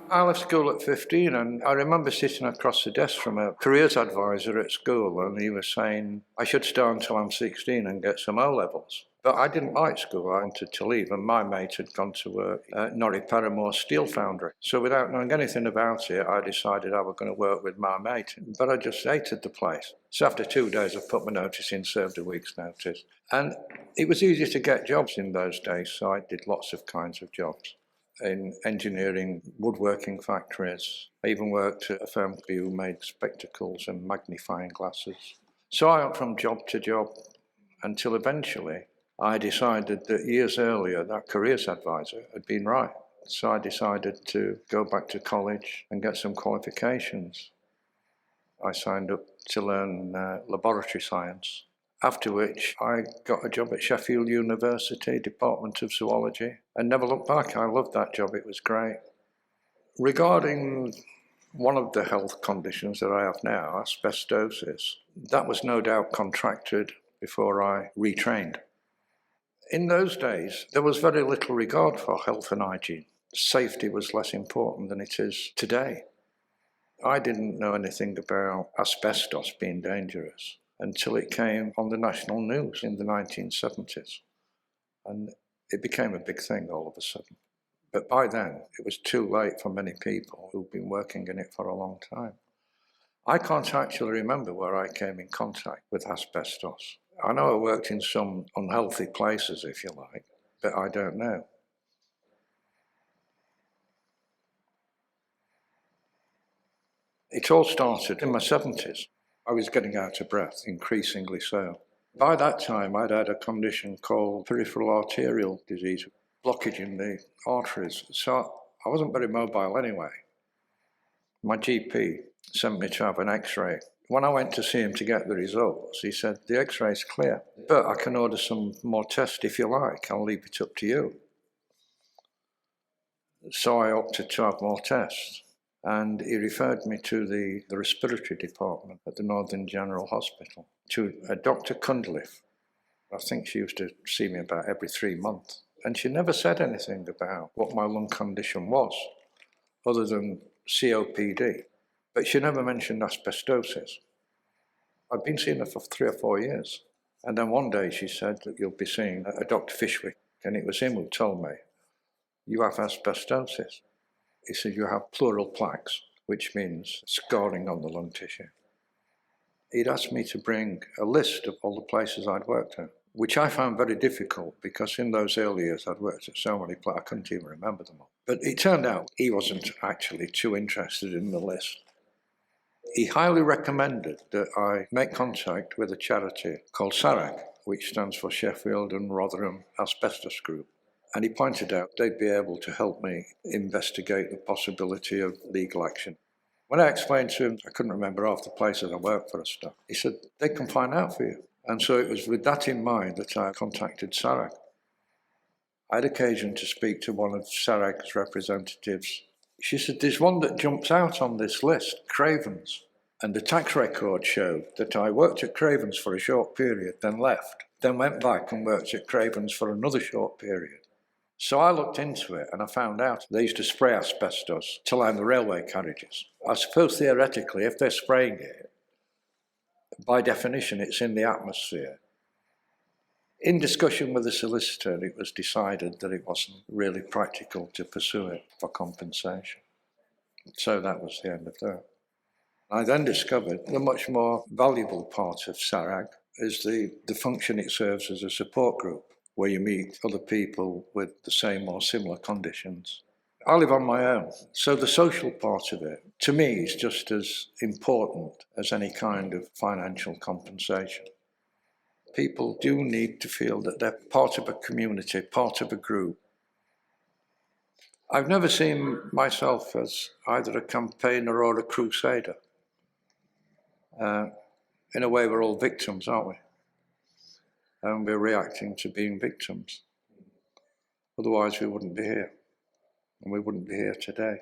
I left school at 15, and I remember sitting across the desk from a careers advisor at school, and he was saying I should stay until I'm 16 and get some O-levels. But I didn't like school. I wanted to leave, and my mate had gone to work at Norrie Paramore Steel Foundry. So without knowing anything about it, I decided I was going to work with my mate. But I just hated the place. So after 2 days, I put my notice in, served a week's notice. And it was easy to get jobs in those days, so I did lots of kinds of jobs. In engineering, woodworking factories. I even worked at a firm who made spectacles and magnifying glasses. So I went from job to job until eventually I decided that years earlier that careers advisor had been right. So I decided to go back to college and get some qualifications. I signed up to learn laboratory science. After which, I got a job at Sheffield University, Department of Zoology, and never looked back. I loved that job, it was great. Regarding one of the health conditions that I have now, asbestosis, that was no doubt contracted before I retrained. In those days, there was very little regard for health and hygiene. Safety was less important than it is today. I didn't know anything about asbestos being dangerous until it came on the national news in the 1970s. And it became a big thing all of a sudden. But by then, it was too late for many people who've been working in it for a long time. I can't actually remember where I came in contact with asbestos. I know I worked in some unhealthy places, if you like, but I don't know. It all started in my 70s. I was getting out of breath, increasingly so. By that time, I'd had a condition called peripheral arterial disease, blockage in the arteries, so I wasn't very mobile anyway. My GP sent me to have an x-ray. When I went to see him to get the results, he said, the x-ray's clear, but I can order some more tests if you like. I'll leave it up to you. So I opted to have more tests. And he referred me to the respiratory department at the Northern General Hospital, to a Dr. Cunliffe. I think she used to see me about every 3 months. And she never said anything about what my lung condition was, other than COPD. But she never mentioned asbestosis. I'd been seeing her for 3 or 4 years. And then one day she said that you'll be seeing a Dr. Fishwick. And it was him who told me, you have asbestosis. He said, you have pleural plaques, which means scarring on the lung tissue. He'd asked me to bring a list of all the places I'd worked at, which I found very difficult because in those early years I'd worked at so many places, I couldn't even remember them all. But it turned out he wasn't actually too interested in the list. He highly recommended that I make contact with a charity called SARAG, which stands for Sheffield and Rotherham Asbestos Group. And he pointed out they'd be able to help me investigate the possibility of legal action. When I explained to him I couldn't remember half the places I worked for and stuff, he said, they can find out for you. And so it was with that in mind that I contacted SARAG. I had occasion to speak to one of SARAG's representatives. She said, there's one that jumps out on this list, Craven's. And the tax record showed that I worked at Craven's for a short period, then left, then went back and worked at Craven's for another short period. So I looked into it and I found out they used to spray asbestos to line the railway carriages. I suppose theoretically, if they're spraying it, by definition it's in the atmosphere. In discussion with the solicitor, it was decided that it wasn't really practical to pursue it for compensation. So that was the end of that. I then discovered the much more valuable part of SARAG is the function it serves as a support group, where you meet other people with the same or similar conditions. I live on my own, so the social part of it, to me, is just as important as any kind of financial compensation. People do need to feel that they're part of a community, part of a group. I've never seen myself as either a campaigner or a crusader. In a way, we're all victims, aren't we? And we're reacting to being victims. Otherwise, we wouldn't be here, and we wouldn't be here today.